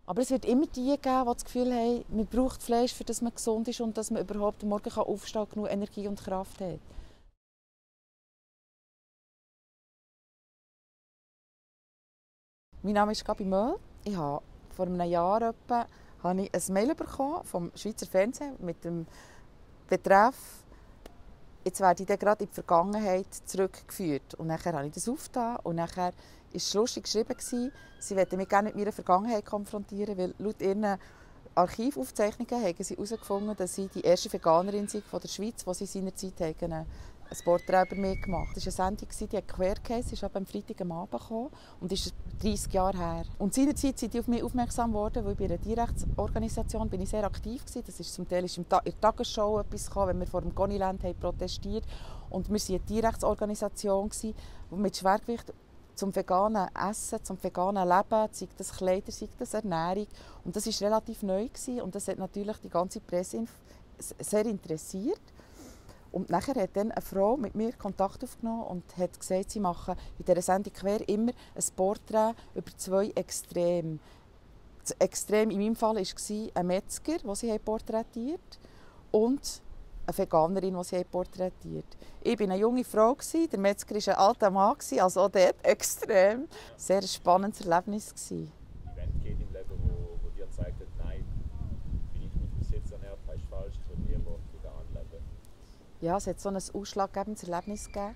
Aber es wird immer die geben, die das Gefühl haben, man braucht Fleisch, für das man gesund ist und dass man überhaupt am Morgen aufstehen kann, genug Energie und Kraft hat. Mein Name ist Gabi Möll. Ich habe vor einem Jahr etwa habe ich ein Mail bekommen vom Schweizer Fernsehen mit dem Betreff «Jetzt werde ich gerade in die Vergangenheit zurückgeführt». Und nachher habe ich das aufgetan und nachher war es lustig geschrieben, sie wollten mich gerne mit meiner Vergangenheit konfrontieren, weil laut ihren Archivaufzeichnungen haben sie herausgefunden, dass sie die erste Veganerin sind von der Schweiz, die sie seinerzeit ein Porträt über mich gemacht haben. Das war eine Sendung, die Quer geheissen, ist am Freitag am Abend gekommen und ist 30 Jahre her. Und seinerzeit sind die auf mich aufmerksam geworden, weil bei einer Tierrechtsorganisation bin ich sehr aktiv war. Das ist zum Teil in der Tagesschau etwas gekommen, wenn wir vor dem Goniland protestiert haben. Und wir waren eine Tierrechtsorganisation mit Schwergewicht zum veganen Essen, zum veganen Leben, sei das Kleider, sei das Ernährung. Und das war relativ neu und das hat natürlich die ganze Presse sehr interessiert. Und nachher hat dann eine Frau mit mir Kontakt aufgenommen und hat gesagt, sie machen in dieser Sendung «Quer» immer ein Porträt über zwei Extreme. Das Extrem in meinem Fall war ein Metzger, den sie porträtiert haben, und eine Veganerin, die sie porträtiert haben. Ich war eine junge Frau, der Metzger war ein alter Mann, also auch dort extrem. Sehr ein spannendes Erlebnis. Event geht im Leben, wo dir zeigt, nein, bin ich mich bis jetzt ernährt, das ist falsch, ich will lieber vegan leben. Ja, es hat so ein ausschlaggebendes Erlebnis gegeben.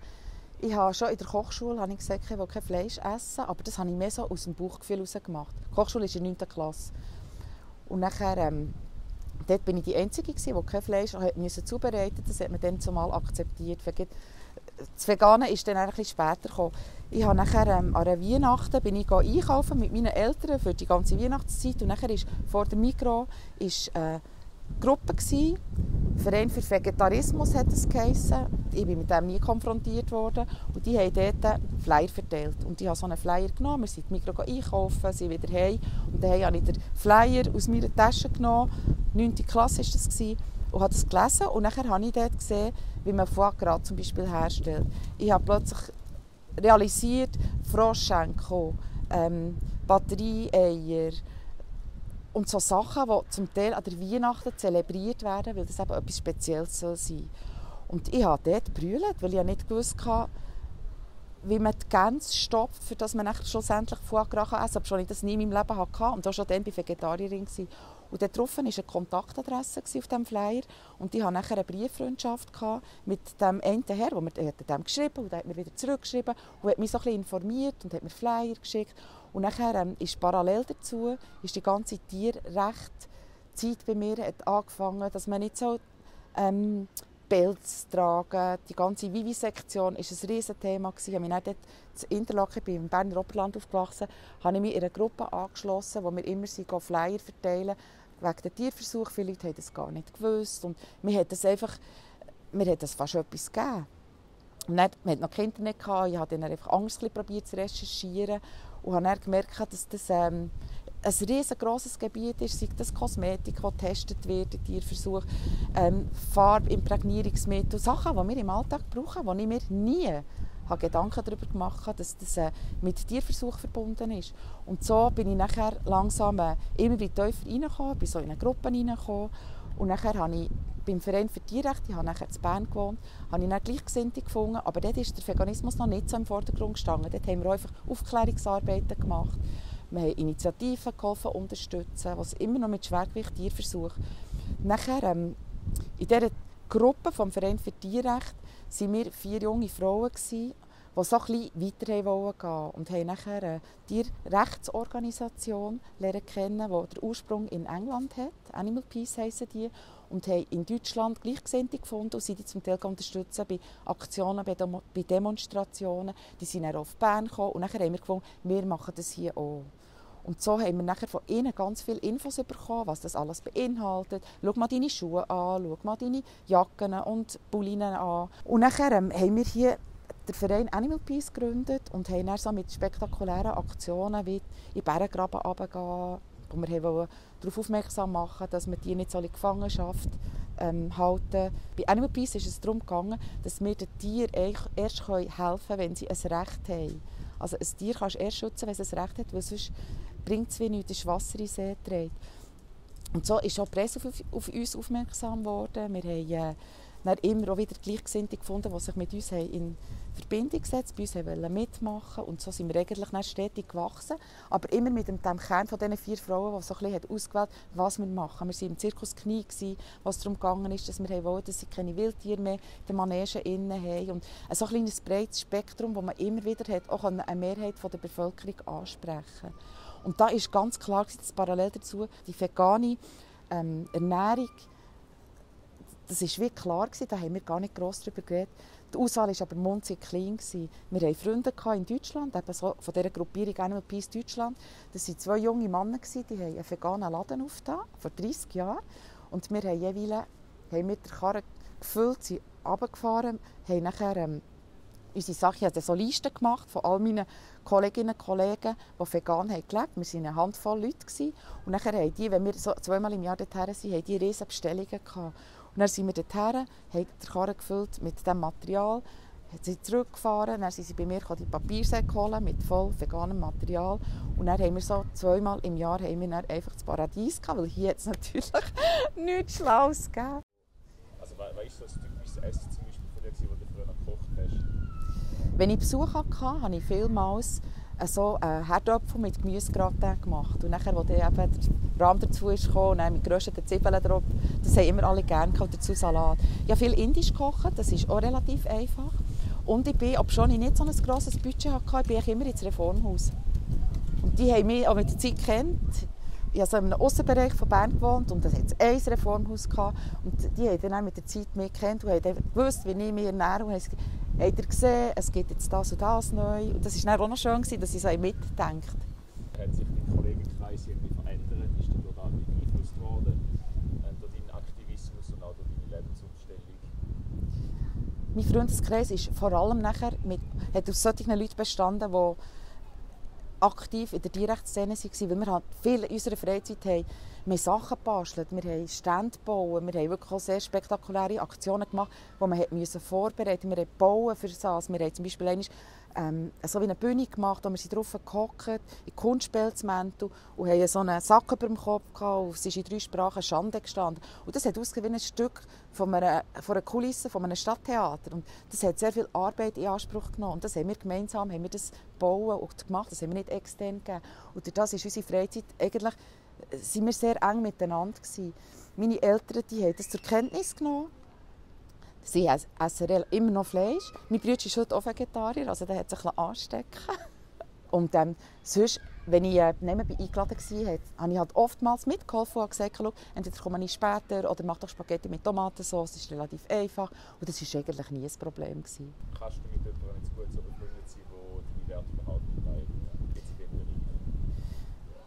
Ich habe schon in der Kochschule gesagt, ich will kein Fleisch essen, aber das habe ich mehr so aus dem Bauchgefühl heraus gemacht. Die Kochschule ist in der 9. Klasse. Und nachher, dort war ich die Einzige, die kein Fleisch zubereiten musste. Das hat man dann zumal akzeptiert. Das Vegane ist dann ein bisschen später gekommen. Ich habe nachher an einer Weihnachten bin ich einkaufen mit meinen Eltern für die ganze Weihnachtszeit. Und nachher ist vor dem Mikro Gruppe gsi. Verein für Vegetarismus hat es geheissen. Ich bin mit dem nie konfrontiert worden. Und die haben dort Flyer verteilt. Und ich habe so einen Flyer genommen. Wir sind im Mikro einkaufen, sind wieder heim. Und dann habe ich den Flyer aus meiner Tasche genommen. 9. Klasse war das. Und habe das gelesen. Und dann habe ich dort gesehen, wie man Foie Gras zum Beispiel herstellt. Ich habe plötzlich realisiert, Froschschenkel, Batterieeier, und so Sachen, die zum Teil an der Weihnachten zelebriert werden, weil das eben etwas Spezielles sein soll. Und ich habe dort gebrüllt, weil ich ja nicht wusste, wie man die Gänse stopft, für dass man schlussendlich Foie Gras essen kann, obwohl ich das nie in meinem Leben hatte. Und auch schon dann war ich Vegetarierin. Und dort drauf war eine Kontaktadresse auf diesem Flyer. Und ich hatte nachher eine Brieffreundschaft mit dem einen Herr, der mir dem geschrieben und der hat mir wieder zurückgeschrieben und hat mich so ein bisschen informiert und hat mir Flyer geschickt. Und nachher ist parallel dazu ist die ganze Tierrechtszeit bei mir hat angefangen, dass man nicht so Pelz tragen. Die ganze Vivisektion war ein riesiges Thema. Ich habe mich dann dort in Interlaken, ich bin im Berner Oberland aufgewachsen, habe ich mich in einer Gruppe angeschlossen, wo wir immer Flyer verteilen wegen der Tierversuche. Viele Leute haben das gar nicht gewusst. Und mir hat das fast etwas gegeben. Und dann, man hatte noch kein Internet, ich habe dann einfach anders probiert zu recherchieren und habe dann gemerkt, dass das ein riesengroßes Gebiet ist, sei das Kosmetik, die getestet wird, Tierversuche, Farbimprägnierungsmittel, Sachen, die wir im Alltag brauchen, wo ich mir nie Gedanken darüber gemacht habe, dass das mit Tierversuchen verbunden ist. Und so bin ich nachher langsam immer wieder tiefer reingekommen, bin so in eine Gruppe reingekommen und nachher habe ich beim Verein für Tierrechte, ich habe nachher in Bern gewohnt, habe ich dann Gleichgesinnte gefunden, aber dort ist der Veganismus noch nicht so im Vordergrund gestanden. Dort haben wir einfach Aufklärungsarbeiten gemacht. Wir haben Initiativen geholfen, unterstützen, was immer noch mit Schwergewicht Tierversuch. Nachher, in dieser Gruppe vom Verein für Tierrechte waren wir 4 junge Frauen, die so ein bisschen weiter gehen und haben nachher eine Tierrechtsorganisation kennen, die den Ursprung in England hat. Animal Peace heissen die. Und haben in Deutschland Gleichgesinnte gefunden und sie zum Teil unterstützen bei Aktionen, bei Demonstrationen. Die sind dann auf Bern gekommen und nachher haben wir gefunden, wir machen das hier auch. Und so haben wir nachher von ihnen ganz viele Infos bekommen, was das alles beinhaltet. Schau mal deine Schuhe an, schau mal deine Jacken und Bullinen an. Und nachher haben wir hier den Verein Animal Peace gegründet und haben dann so mit spektakulären Aktionen wie in Berggraben runtergehen, wo wir darauf aufmerksam machen, dass wir die nicht so in Gefangenschaft halten. Bei Animal Peace ist es darum gegangen, dass wir den Tieren erst helfen können, wenn sie ein Recht haben. Also ein Tier kannst du erst schützen, wenn es ein Recht hat, weil sonst bringt es wie nichts, das Wasser in den See trägt. Und so ist auch die Presse auf uns aufmerksam geworden. Wir haben dann immer auch wieder Gleichgesinnte gefunden, die sich mit uns in Verbindung gesetzt, bei uns mitmachen wollten. Und so sind wir eigentlich dann stetig gewachsen. Aber immer mit dem Kern von diesen 4 Frauen, die so ein bisschen ausgewählt haben, was wir machen. Wir waren im Zirkus Knie, wo es darum ging, dass wir wollten, dass sie keine Wildtiere mehr in den Manegen haben. Und so ein kleines breites Spektrum, wo man immer wieder hat, auch eine Mehrheit der Bevölkerung ansprechen konnte. Und da war ganz klar, dass parallel dazu die vegane Ernährung, das war wie klar, da haben wir gar nicht gross darüber geredet. Die Auswahl war aber munzig klein. Wir hatten Freunde in Deutschland, eben so von dieser Gruppierung Animal Peace Deutschland. Das waren 2 junge Männer, die haben einen veganen Laden aufgetan, vor 30 Jahren. Und wir haben jeweils mit der Karre gefüllt, sind runtergefahren, haben nachher unsere Sachen, ich habe so Listen gemacht von all meinen Kolleginnen und Kollegen, die vegan haben gelebt. Wir waren eine Handvoll Leute. Und nachher haben die, wenn wir so 2-mal im Jahr dorthin sind, haben die riesige Bestellungen gehabt. Und dann sind wir dorthin, haben die Karre gefüllt mit diesem Material, sind zurückgefahren, dann sind sie bei mir die Papiersäcke holen mit voll veganem Material. Und dann haben wir so 2-mal im Jahr haben wir dann einfach das Paradies gehabt, weil hier hat es natürlich nichts Schlaues gegeben. Also was ist so ein typisches Essen zum Beispiel von dir, das du früher noch gekocht hast? Wenn ich Besuch hatte, habe ich vielmals so Herdöpfel mit Gemüsegratin gemacht. Und nachher, als dann eben der Rahm dazu kam und dann mit gerösteten Zwiebeln drauf, das haben immer alle gerne gehabt, dazu Salat. Ich habe viel Indisch gekocht, das ist auch relativ einfach. Und ich bin, obwohl ich nicht so ein grosses Budget hatte, bin ich immer ins Reformhaus. Und die haben mich auch mit der Zeit gekannt. Ich habe so in einem Aussenbereich von Bern gewohnt und da hatte es ein Reformhaus gehabt. Und die haben dann mit der Zeit mich gekannt und haben gewusst, wie ich mich ernähre. Und habt ihr gesehen, es gibt jetzt das und das neu. Und das war auch noch schön, dass ich so mitdenke. Hat sich dein Kollegenkreis irgendwie verändert? Ist der total beeinflusst worden durch deinen Aktivismus und auch durch deine Lebensumstellung? Mein Freundeskreis ist vor allem nachher hat aus solchen Leuten bestanden, die aktiv in der Tierrechtsszene waren, weil wir halt viel in unserer Freizeit haben. Wir haben Sachen gebastelt, wir haben Stände gebaut, wir haben wirklich auch sehr spektakuläre Aktionen gemacht, die man vorbereiten musste. Wir haben bauen für das. Wir haben zum Beispiel so wie eine Bühne gemacht, wo wir drauf gehockt, in Kunstpelzmäntel und haben so einen Sack über dem Kopf gehabt, und es ist in 3 Sprachen Schande gestanden. Und das hat ausgesehen wie ein Stück von einer Kulisse von einem Stadttheater. Und das hat sehr viel Arbeit in Anspruch genommen. Und das haben wir gemeinsam das bauen und gemacht. Das haben wir nicht extern gegeben. Und durch das ist unsere Freizeit eigentlich, sind wir sehr eng miteinander gewesen. Meine Eltern, die haben das zur Kenntnis genommen. Sie essen immer noch Fleisch. Mein Bruder ist heute auch Vegetarier, also der hat sich anstecken. Und sonst, wenn ich eingeladen war, habe ich halt oftmals mitgeholfen und gesagt, schau, entweder komme ich später oder mach doch Spaghetti mit Tomatensauce. Das ist relativ einfach und das war eigentlich nie ein Problem. Kannst du mit jemandem jetzt gut so befreundet sein, der deine Werte überhaupt nicht teilt?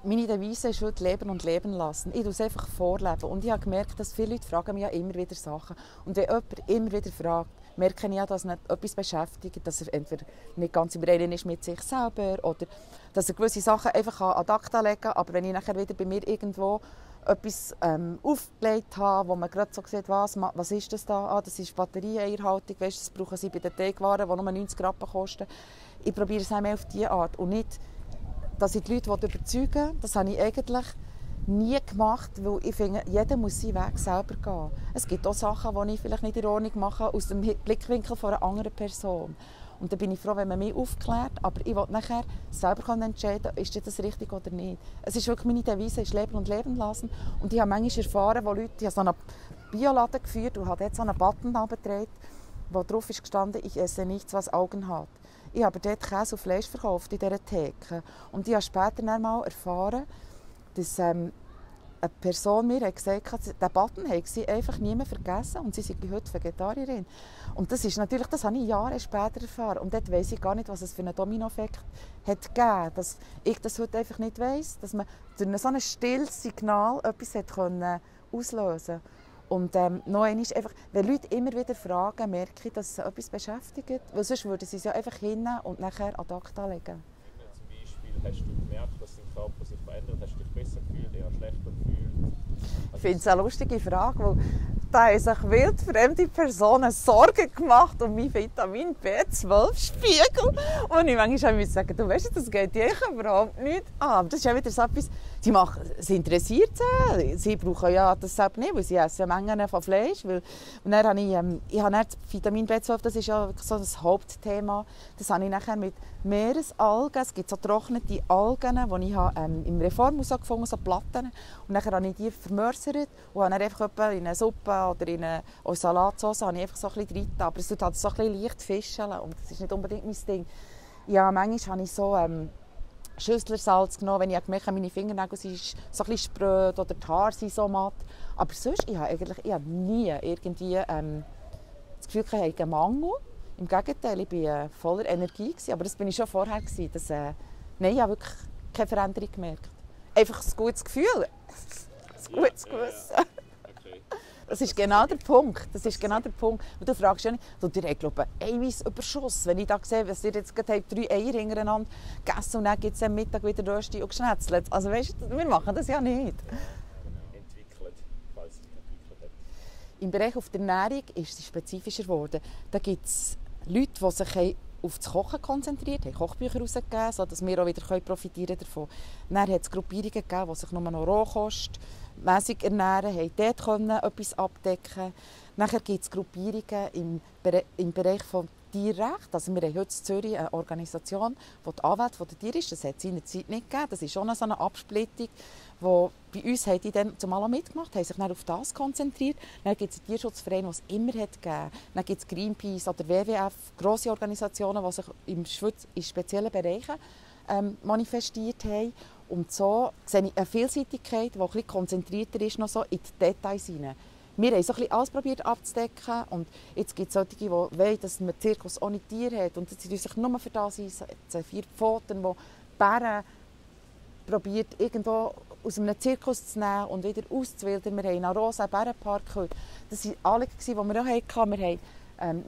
Meine Devise ist heute «Leben und leben lassen». Ich tue es einfach vorleben. Und ich habe gemerkt, dass viele Leute fragen mich ja immer wieder Sachen. Und wenn jemand immer wieder fragt, merke ich ja, dass ihn etwas beschäftigt, dass er entweder nicht ganz im Reinen ist mit sich selber oder dass er gewisse Sachen einfach ad acta legen kann. Aber wenn ich nachher wieder bei mir irgendwo etwas aufgelegt habe, wo man gerade so sieht, was ist das da? Das ist Batterieerhaltung, weißt, das brauchen sie bei den Teigwaren, die nur 90 Rappen kosten. Ich probiere es einmal auf diese Art und nicht, dass ich die Leute überzeugen will. Das habe ich eigentlich nie gemacht, weil ich finde, jeder muss seinen Weg selber gehen. Es gibt auch Sachen, die ich vielleicht nicht in Ordnung mache, aus dem Blickwinkel von einer anderen Person. Und dann bin ich froh, wenn man mich aufklärt, aber ich will nachher selber entscheiden, ist das richtig oder nicht. Es ist wirklich meine Devise, ist «Leben und leben lassen». Und ich habe manchmal erfahren, wo Leute, ich habe so einen Bioladen geführt und habe dort so einen Button abgedreht, wo drauf ist gestanden, «Ich esse nichts, was Augen hat». Ich habe dort Käse und Fleisch verkauft in dieser Theke. Und ich habe später dann mal erfahren, dass eine Person mir gesagt hat, diesen Button habe sie einfach nie mehr vergessen und sie sind heute Vegetarierin. Und das habe ich Jahre später erfahren. Und dort weiss ich gar nicht, was es für einen Dominoeffekt hat gegeben, dass ich das heute einfach nicht weiss, dass man durch so ein stilles Signal etwas auslösen konnte. Und noch einmal, einfach, wenn Leute immer wieder fragen, merke ich, dass sie etwas beschäftigt. Weil sonst würden sie es ja einfach hin und nachher ad acta legen. Zum Beispiel, hast du gemerkt, dass dein Körper sich verändert? Hast du dich besser gefühlt, eher schlechter gefühlt? Ich finde es eine lustige Frage, weil Da haben sich wildfremde Personen Sorgen gemacht um meinen Vitamin B12-Spiegel. Und ich manchmal sagen, du weißt, das geht dich überhaupt nicht an. Aber das ist ja wieder so etwas, sie interessiert sie brauchen ja das selbst nicht, weil sie essen Mengen von Fleisch. Und dann habe ich habe dann das Vitamin B12, das ist ja so das Hauptthema, das habe ich nachher mit Meeresalgen, es gibt so trocknete Algen, die ich im Reformhaus gefunden habe, so Platten. Und dann habe ich die vermörsert und habe dann einfach in eine Suppe oder in eine Salatsauce habe ich einfach so ein bisschen drin. Aber es tut halt so ein bisschen leicht fischeln und das ist nicht unbedingt mein Ding. Ja, manchmal habe ich so Schüsslersalz genommen, wenn ich gemerkt habe, meine Fingernägel sind so ein bisschen spröd oder die Haare sind so matt. Aber sonst, ich habe nie irgendwie das Gefühl, ich habe einen Mangel. Im Gegenteil, ich war voller Energie. Aber das war ich schon vorher. Nein, ich habe wirklich keine Veränderung gemerkt. Einfach ein gutes Gefühl. Ein gutes Gewissen. Okay. Das ist genau der Punkt. Das ist genau der Punkt. Und du fragst ja nicht, ihr habt, glaube ich, einen Eiweißüberschuss. Wenn ich da sehe, dass ihr jetzt gerade 3 Eier hintereinander gegessen und dann gibt es am Mittag wieder Rösti und geschnetzelt. Also weißt du, wir machen das ja nicht. Entwickelt, falls es entwickelt hat. Im Bereich auf der Ernährung ist es spezifischer geworden. Da gibt es Leute, die sich auf das Kochen konzentriert, haben Kochbücher herausgegeben, sodass wir auch wieder profitieren davon. Dann hat es Gruppierungen gegeben, die sich nur noch Rohkost mässig ernähren, haben dort etwas abdecken. Nachher gibt es Gruppierungen im Bereich von Tierrecht. Also wir haben heute in Zürich eine Organisation, die die Anwälte der Tiere ist. Das hat es in der Zeit nicht gegeben. Das ist schon so eine Absplittung, wo bei uns haben die dann zumal mitgemacht, haben sich dann auf das konzentriert. Dann gibt es einen Tierschutzverein, den es immer hat gegeben. Dann gibt es Greenpeace oder WWF, grosse Organisationen, die sich in speziellen Bereichen manifestiert haben. Und so sehe ich eine Vielseitigkeit, die ein bisschen konzentrierter ist, noch so in die Details hinein. Wir haben so ein bisschen alles probiert abzudecken und jetzt gibt es solche, die wollen, dass man Zirkus ohne Tiere hat und sie sich nur für das einsetzen. 4 Pfoten, die Bären probiert irgendwo aus einem Zirkus zu nehmen und wieder auszuwildern. Wir haben in Arosa einen Bärenpark heute. Das waren Anliegen, die wir auch hatten.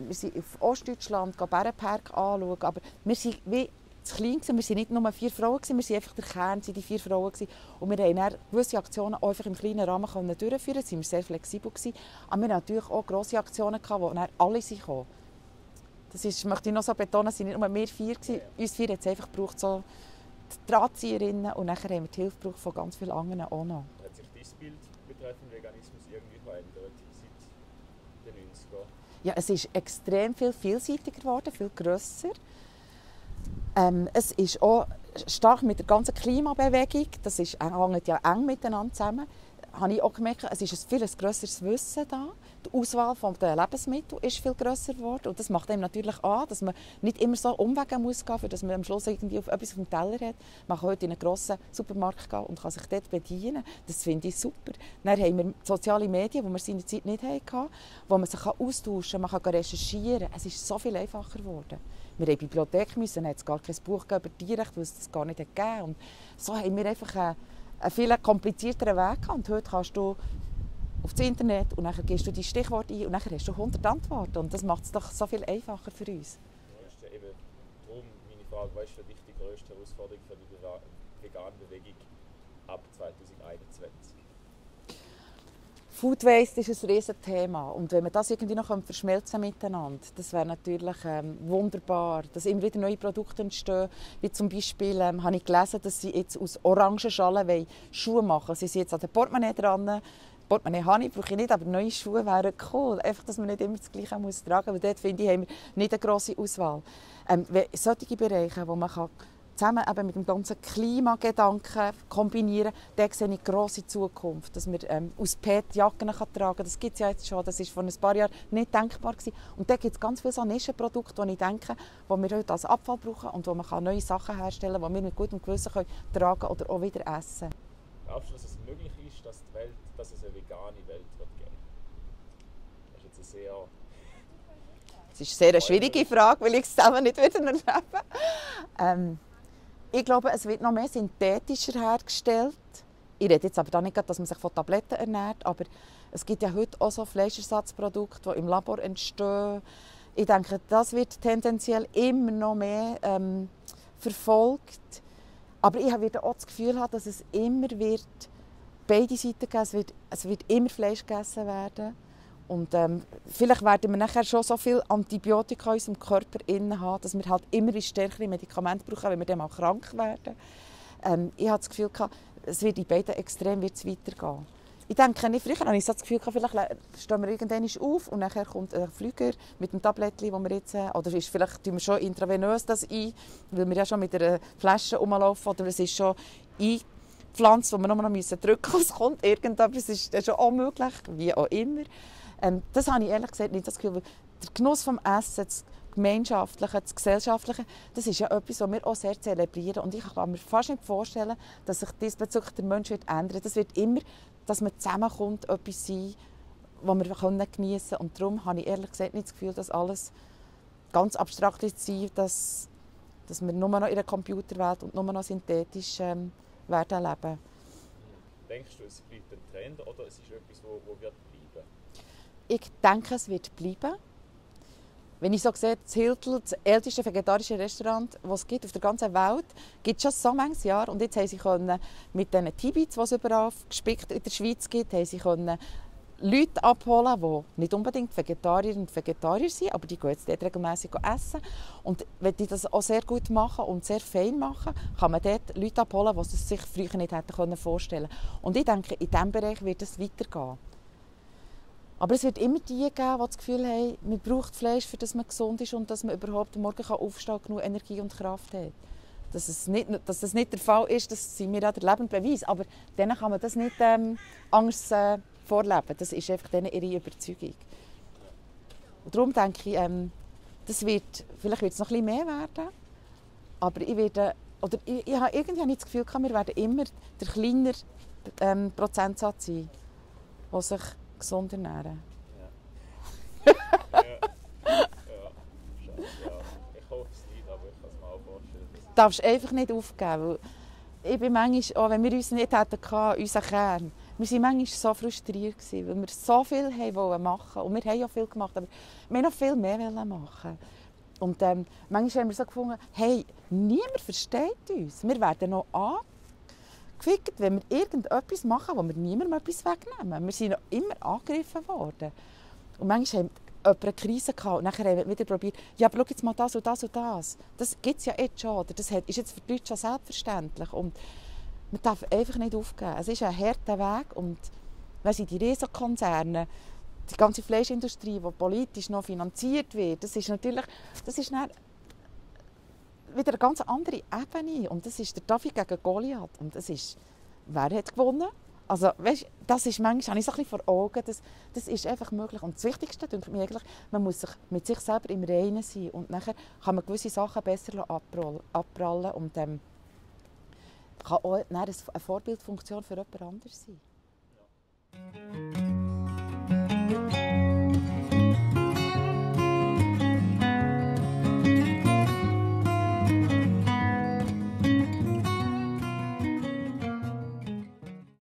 Wir sind auf Ostdeutschland Bärenpark anschauen, aber wir sind wie zu klein gewesen. Wir waren nicht nur 4 Frauen, wir waren einfach der Kern, die 4 Frauen gewesen. Und wir konnten dann gewisse Aktionen auch einfach im kleinen Rahmen durchführen. Da waren wir sehr flexibel gewesen. Aber wir hatten natürlich auch grosse Aktionen, wo dann alle kamen. Das ist, möchte ich noch so betonen, es waren nicht nur wir 4 gewesen. Uns 4 hat es einfach gebraucht, so die Drahtzieherinnen, und nachher haben wir die Hilfe gebraucht von ganz vielen anderen auch noch. Hat sich dein Bild betreffend Veganismus irgendwie verändert seit den 90ern? Ja, es ist extrem viel vielseitiger geworden, viel grösser. Es ist auch stark mit der ganzen Klimabewegung, das hängt ja eng miteinander zusammen, habe ich auch gemerkt, es ist ein viel grösseres Wissen da. Die Auswahl der Lebensmittel ist viel grösser geworden und das macht einem natürlich an, dass man nicht immer so Umwege muss gehen, für dass man am Schluss irgendwie etwas auf dem Teller hat. Man kann heute in einen grossen Supermarkt gehen und kann sich dort bedienen. Das finde ich super. Dann haben wir soziale Medien, die wir seinerzeit nicht hatten, wo man sich austauschen kann, man kann recherchieren. Es ist so viel einfacher geworden. Wir mussten in die Bibliothek, dann hat es gar kein Buch über Tierrecht, weil es das gar nicht gegeben hat. Und so haben wir einfach einen viel komplizierteren Weg gehabt. Und heute kannst du auf das Internet und dann gehst du die Stichworte ein und dann hast du 100 Antworten. Und das macht es doch so viel einfacher für uns. Das ist eben darum meine Frage, was ist für dich die grösste Herausforderung für die vegane Bewegung ab 2021? Food Waste ist ein riesiges Thema und wenn wir das irgendwie noch verschmelzen miteinander, das wäre natürlich wunderbar, dass immer wieder neue Produkte entstehen. Wie zum Beispiel habe ich gelesen, dass sie jetzt aus Orangenschalen Schuhe machen. Sie sind jetzt an der Portemonnaie dran. Portemonnaie habe ich, brauche ich nicht, aber neue Schuhe wären cool. Einfach, dass man nicht immer das Gleiche tragen muss. Weil dort, finde ich, haben wir nicht eine grosse Auswahl. Solche Bereiche, wo man zusammen eben mit dem ganzen Klimagedanken kombinieren, da sehe ich eine grosse Zukunft. Dass man aus PET Jacken tragen kann, das gibt es ja jetzt schon. Das war vor ein paar Jahren nicht denkbar gewesen. Und da gibt es ganz viele so Nischenprodukte, die ich denke, die wir heute als Abfall brauchen und wo man neue Sachen herstellen kann, die wir mit gutem Gewissen tragen oder auch wieder essen. Glaubst du, dass es möglich ist, dass es eine vegane Welt wird geben? Das ist jetzt sehr... Das ist eine sehr schwierige Frage, weil ich es selber nicht wieder erlebe. Ich glaube, es wird noch mehr synthetischer hergestellt. Ich rede jetzt aber da nicht, dass man sich von Tabletten ernährt, aber es gibt ja heute auch so Fleischersatzprodukte, die im Labor entstehen. Ich denke, das wird tendenziell immer noch mehr verfolgt. Aber ich werde auch das Gefühl haben, dass es immer beide Seiten geben wird. Es wird immer Fleisch gegessen werden. Und vielleicht werden wir nachher schon so viel Antibiotika in unserem Körper haben, dass wir halt immer stärkere Medikamente brauchen, wenn wir dann mal krank werden. Ich hatte das Gefühl, es wird in beiden Extremen weitergehen. Ich denke nicht, früher hatte ich so das Gefühl, vielleicht stehen wir irgendwann auf und nachher kommt ein Flüger mit dem Tablettchen, das wir jetzt oder ist vielleicht tun wir schon intravenös das ein, weil wir ja schon mit einer Flasche rumlaufen, oder es ist schon eingepflanzt, wo wir nur noch drücken müssen, es kommt irgendetwas, ist das schon auch möglich, wie auch immer. Das habe ich ehrlich gesagt nicht das Gefühl, weil der Genuss vom Essen, das Gemeinschaftliche, das Gesellschaftliche, das ist ja etwas, was wir auch sehr zelebrieren. Und ich kann mir fast nicht vorstellen, dass sich diesbezüglich der Mensch ändern wird. Das wird immer, dass man zusammenkommt, etwas sein, was wir geniessen können. Und darum habe ich ehrlich gesagt nicht das Gefühl, dass alles ganz abstrakt ist, dass wir nur noch in einer Computerwelt und nur noch synthetisch werden leben. Denkst du, es bleibt ein Trend oder es ist etwas, das wird bleiben? Ich denke, es wird bleiben. Wenn ich so sehe, das Hiltl, das älteste vegetarische Restaurant, das es gibt auf der ganzen Welt, gibt es schon so manches Jahr. Und jetzt haben sie mit diesen Tibits, die es überall gespickt in der Schweiz gibt, haben sie Leute abholen, die nicht unbedingt Vegetarier und Vegetarier sind, aber die gehen jetzt dort regelmässig essen. Und wenn die das auch sehr gut machen und sehr fein machen, kann man dort Leute abholen, die es sich früher nicht hätten vorstellen können. Und ich denke, in diesem Bereich wird es weitergehen. Aber es wird immer die geben, die das Gefühl haben, man braucht Fleisch, für das man gesund ist und dass man überhaupt morgen aufstehen kann, genug Energie und Kraft hat. Dass das nicht der Fall ist, das sind wir ja der lebende Beweis. Aber denen kann man das nicht anders vorleben. Das ist einfach denen ihre Überzeugung. Und darum denke ich, vielleicht wird es noch ein bisschen mehr werden. Aber ich habe irgendwie das Gefühl, wir werden immer der kleinere Prozentsatz sein, der sich gesund ernähren. Ja. Ich hoffe es nicht, aber ich kann es mir auch vorstellen. Du darfst einfach nicht aufgeben. Weil ich bin manchmal, auch wenn wir uns nicht hätten, unseren Kern, wir waren manchmal so frustriert, weil wir so viel machen wollten. Und wir haben ja viel gemacht, aber wir wollten noch viel mehr machen. Und manchmal haben wir so gefunden, hey, niemand versteht uns. Wir werden noch angefickt, wenn wir irgendetwas machen, wo wir niemandem etwas wegnehmen. Wir sind noch immer angegriffen worden. Und manchmal haben wir eine Krise gehabt und nachher haben wir wieder probiert, ja, aber schau jetzt mal das und das und das. Das gibt es ja jetzt schon, oder das ist jetzt für die Leute schon selbstverständlich. Und man darf einfach nicht aufgeben. Es ist ein harter Weg und wenn die Riesenkonzerne, die ganze Fleischindustrie, die politisch noch finanziert wird, das ist dann wieder eine ganz andere Ebene. Und das ist der David gegen Goliath. Und das ist, wer hat gewonnen? Also, weißt, das ist manchmal, habe ich so ein bisschen vor Augen, das ist einfach möglich. Und das Wichtigste, denke ich mir eigentlich, man muss sich mit sich selber im Reinen sein. Und nachher kann man gewisse Sachen besser abprallen und kann auch eine Vorbildfunktion für jemand anderes sein. Ja.